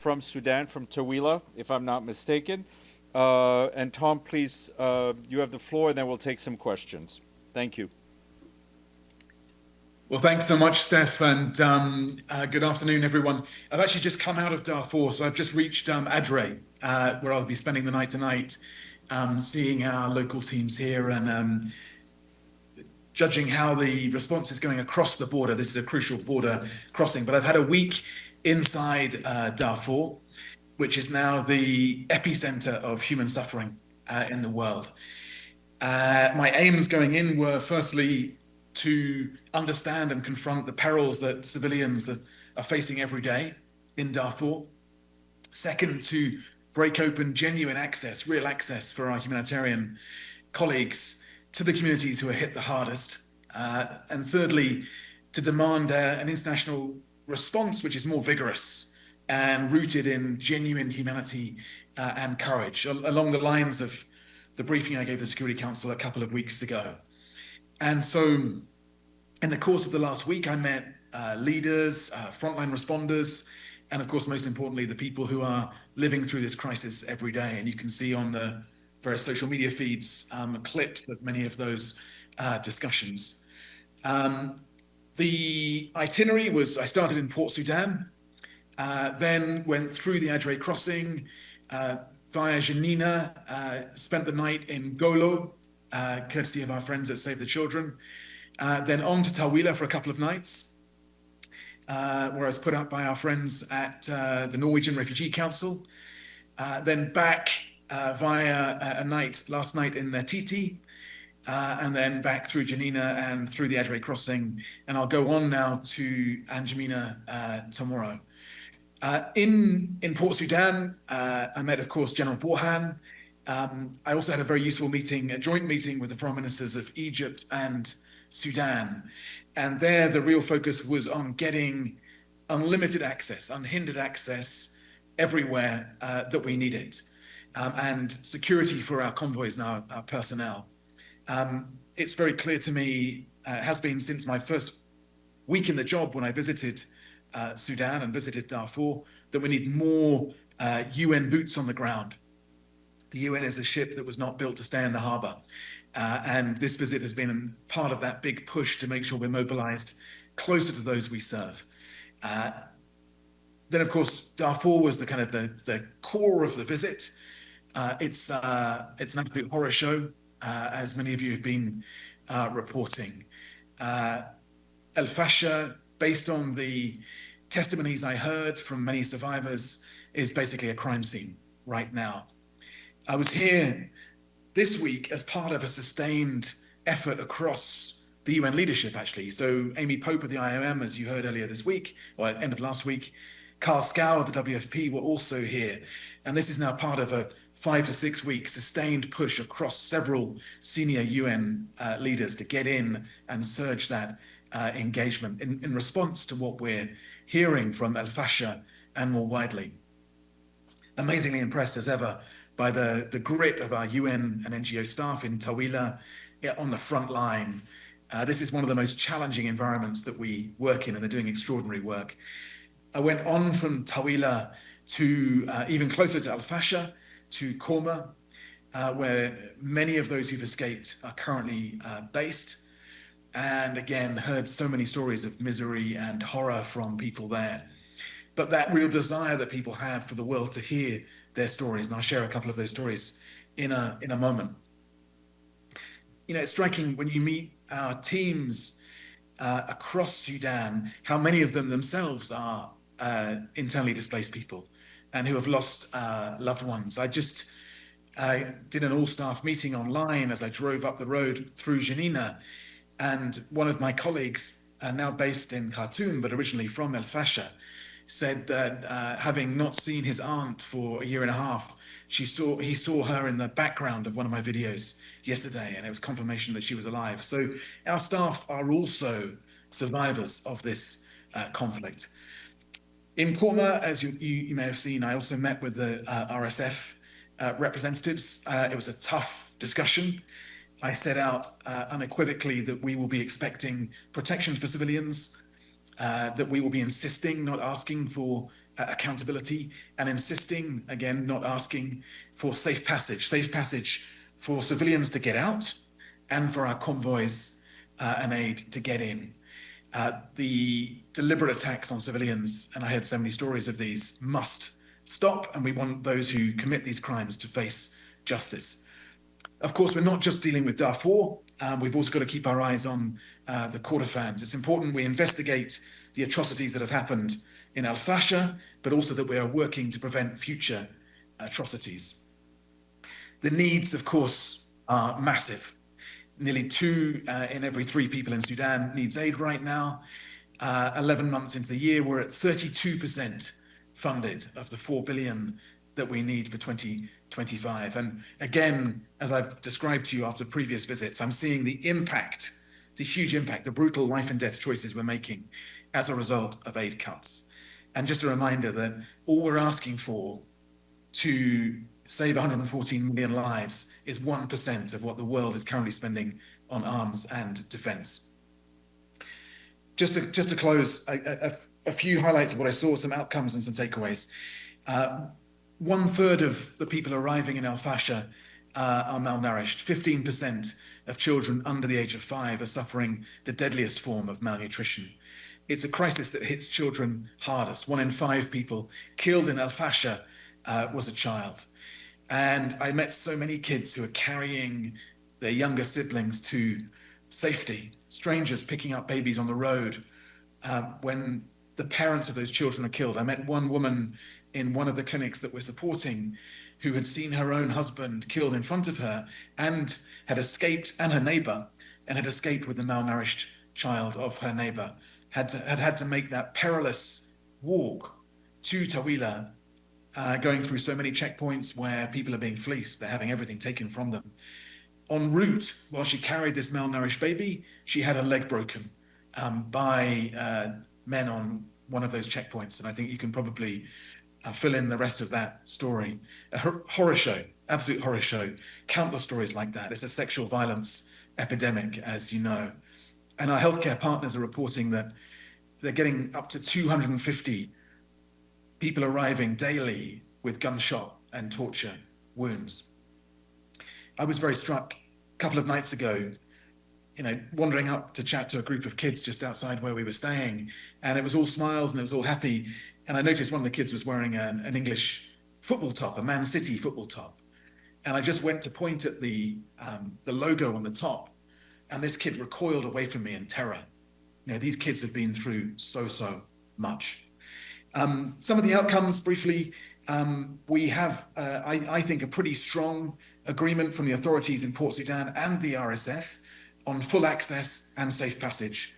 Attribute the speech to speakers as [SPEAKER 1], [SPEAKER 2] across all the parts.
[SPEAKER 1] from Sudan, from Tawila, if I'm not mistaken. And Tom, please, you have the floor, and then we'll take some questions. Thank you.
[SPEAKER 2] Well, thanks so much, Steph, and good afternoon, everyone. I've actually just come out of Darfur, so I've just reached Adre, where I'll be spending the night tonight, seeing our local teams here and judging how the response is going across the border. This is a crucial border crossing, but I've had a week inside Darfur, which is now the epicenter of human suffering in the world. My aims going in were firstly to understand and confront the perils that civilians that are facing every day in Darfur. Second, to break open genuine access, real access for our humanitarian colleagues to the communities who are hit the hardest. And thirdly, to demand an international response which is more vigorous and rooted in genuine humanity and courage, along the lines of the briefing I gave the Security Council a couple of weeks ago. And so in the course of the last week, I met leaders, frontline responders, and of course, most importantly, the people who are living through this crisis every day. And you can see on the various social media feeds clips of many of those discussions. The itinerary was, I started in Port Sudan, then went through the Adre crossing, via Janina, spent the night in Golo, courtesy of our friends at Save the Children, then on to Tawila for a couple of nights, where I was put up by our friends at the Norwegian Refugee Council, then back via a night, last night in Titi, and then back through Janina and through the Adre crossing, and I'll go on now to N'Djamena tomorrow. In Port Sudan, I met, of course, General Borhan. I also had a very useful meeting, a joint meeting with the foreign ministers of Egypt and Sudan. And there, the real focus was on getting unlimited access, unhindered access everywhere that we need it, and security for our convoys and our personnel. It's very clear to me, has been since my first week in the job when I visited Sudan and visited Darfur, that we need more UN boots on the ground. The UN is a ship that was not built to stay in the harbor. And this visit has been part of that big push to make sure we're mobilized closer to those we serve. Then, of course, Darfur was the kind of the core of the visit. It's an absolute horror show, as many of you have been reporting. El Fasher, based on the testimonies I heard from many survivors, is basically a crime scene right now. I was here this week as part of a sustained effort across the UN leadership, actually. So Amy Pope of the IOM, as you heard earlier this week, or at the end of last week, Carl Scow of the WFP were also here. And this is now part of a 5 to 6 week sustained push across several senior UN leaders to get in and surge that engagement in response to what we're hearing from El Fasher and more widely. Amazingly impressed as ever by the grit of our UN and NGO staff in Tawila, on the front line. This is one of the most challenging environments that we work in, and they're doing extraordinary work. I went on from Tawila to even closer to Al Fasher, to Korma, where many of those who've escaped are currently based. And again, heard so many stories of misery and horror from people there. But that real desire that people have for the world to hear their stories, and I'll share a couple of those stories in a moment. You know, it's striking when you meet our teams across Sudan, how many of them themselves are internally displaced people and who have lost loved ones. I did an all-staff meeting online as I drove up the road through Janina, and one of my colleagues, now based in Khartoum, but originally from El Fasher, said that having not seen his aunt for a year and a half, he saw her in the background of one of my videos yesterday, and it was confirmation that she was alive. So our staff are also survivors of this conflict. In Korma, as you may have seen, I also met with the RSF representatives. It was a tough discussion. I set out unequivocally that we will be expecting protection for civilians, that we will be insisting, not asking for accountability, and insisting, again, not asking for safe passage for civilians to get out and for our convoys and aid to get in. The deliberate attacks on civilians, and I heard so many stories of these, must stop, and we want those who commit these crimes to face justice. Of course, we're not just dealing with Darfur. We've also got to keep our eyes on the Kordofans. It's important we investigate the atrocities that have happened in Al Fasher, but also that we are working to prevent future atrocities. The needs, of course, are massive. Nearly 2 in every 3 people in Sudan needs aid right now. 11 months into the year, we're at 32% funded of the 4 billion that we need for 2025. And again, as I've described to you after previous visits, I'm seeing the impact, the huge impact, the brutal life and death choices we're making as a result of aid cuts. And just a reminder that all we're asking for to save 114 million lives is 1% of what the world is currently spending on arms and defense. Just to close, a few highlights of what I saw, some outcomes and some takeaways. 1/3 of the people arriving in Al Fasher are malnourished. 15% of children under the age of 5 are suffering the deadliest form of malnutrition. It's a crisis that hits children hardest. 1 in 5 people killed in Al Fasher was a child. And I met so many kids who are carrying their younger siblings to safety, strangers picking up babies on the road when the parents of those children are killed. I met one woman in one of the clinics that we're supporting who had seen her own husband killed in front of her and had escaped, and her neighbor, and had escaped with the malnourished child of her neighbor, had to make that perilous walk to Tawila, going through so many checkpoints where people are being fleeced. They're having everything taken from them. En route, while she carried this malnourished baby, she had her leg broken by men on one of those checkpoints. And I think you can probably fill in the rest of that story. A horror show, absolute horror show. Countless stories like that. It's a sexual violence epidemic, as you know. And our healthcare partners are reporting that they're getting up to 250 people arriving daily with gunshot and torture wounds. I was very struck a couple of nights ago, wandering up to chat to a group of kids just outside where we were staying, and it was all smiles and it was all happy. And I noticed one of the kids was wearing an English football top, a Man City football top. And I just went to point at the logo on the top, and this kid recoiled away from me in terror. These kids have been through so much. Some of the outcomes, briefly, we have, I think, a pretty strong agreement from the authorities in Port Sudan and the RSF on full access and safe passage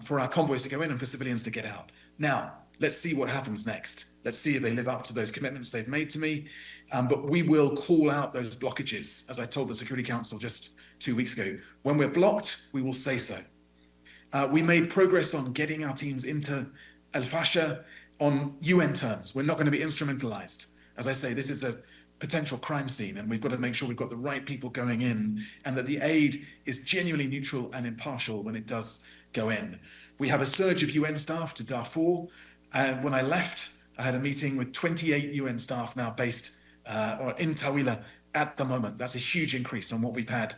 [SPEAKER 2] for our convoys to go in and for civilians to get out. Now, let's see what happens next. Let's see if they live up to those commitments they've made to me. But we will call out those blockages, as I told the Security Council just 2 weeks ago. When we're blocked, we will say so. We made progress on getting our teams into Al Fasher on UN terms. We're not going to be instrumentalized. As I say, this is a potential crime scene, and we've got to make sure we've got the right people going in and that the aid is genuinely neutral and impartial when it does go in. We have a surge of UN staff to Darfur. When I left, I had a meeting with 28 UN staff now based in Tawila at the moment. That's a huge increase on what we've had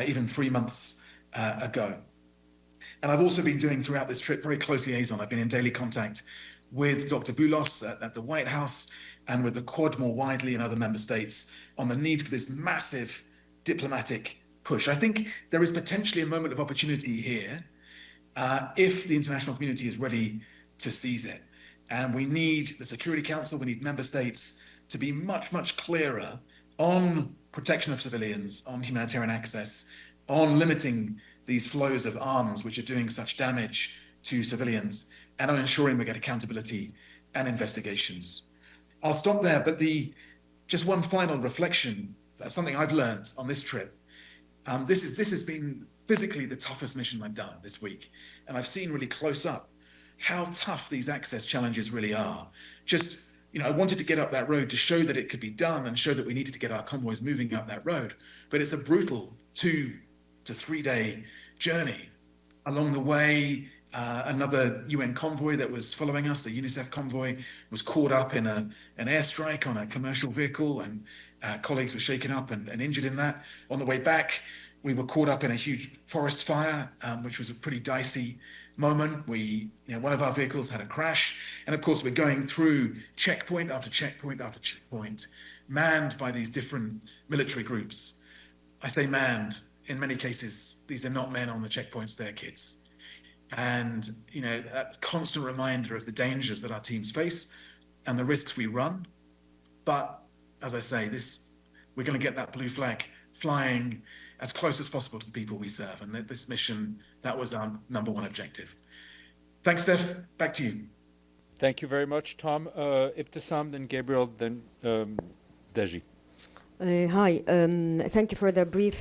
[SPEAKER 2] even 3 months ago. And I've also been doing throughout this trip very close liaison. I've been in daily contact with Dr. Boulos at the White House and with the Quad more widely in other member states on the need for this massive diplomatic push. I think there is potentially a moment of opportunity here if the international community is ready to seize it. And we need the Security Council, we need member states to be much clearer on protection of civilians, on humanitarian access, on limiting these flows of arms which are doing such damage to civilians, and on ensuring we get accountability and investigations. I'll stop there, but just one final reflection. That's something I've learned on this trip. This has been physically the toughest mission I've done this week, and I've seen really close up how tough these access challenges really are. I wanted to get up that road to show that it could be done and show that we needed to get our convoys moving up that road. But it's a brutal 2 to 3 day journey. Along the way, Another UN convoy that was following us, a UNICEF convoy, was caught up in an airstrike on a commercial vehicle, and colleagues were shaken up and injured in that. On the way back, we were caught up in a huge forest fire, which was a pretty dicey moment. One of our vehicles had a crash, and of course, we're going through checkpoint after checkpoint after checkpoint, manned by these different military groups. I say manned. In many cases, these are not men on the checkpoints; they're kids. And that constant reminder of the dangers that our teams face and the risks we run. But as I say, we're going to get that blue flag flying as close as possible to the people we serve. And this mission, that was our number one objective. Thanks, Steph. Back to you.
[SPEAKER 1] Thank you very much, Tom. Ibtisam, then Gabriel, then Deji.
[SPEAKER 3] Hi. Thank you for the brief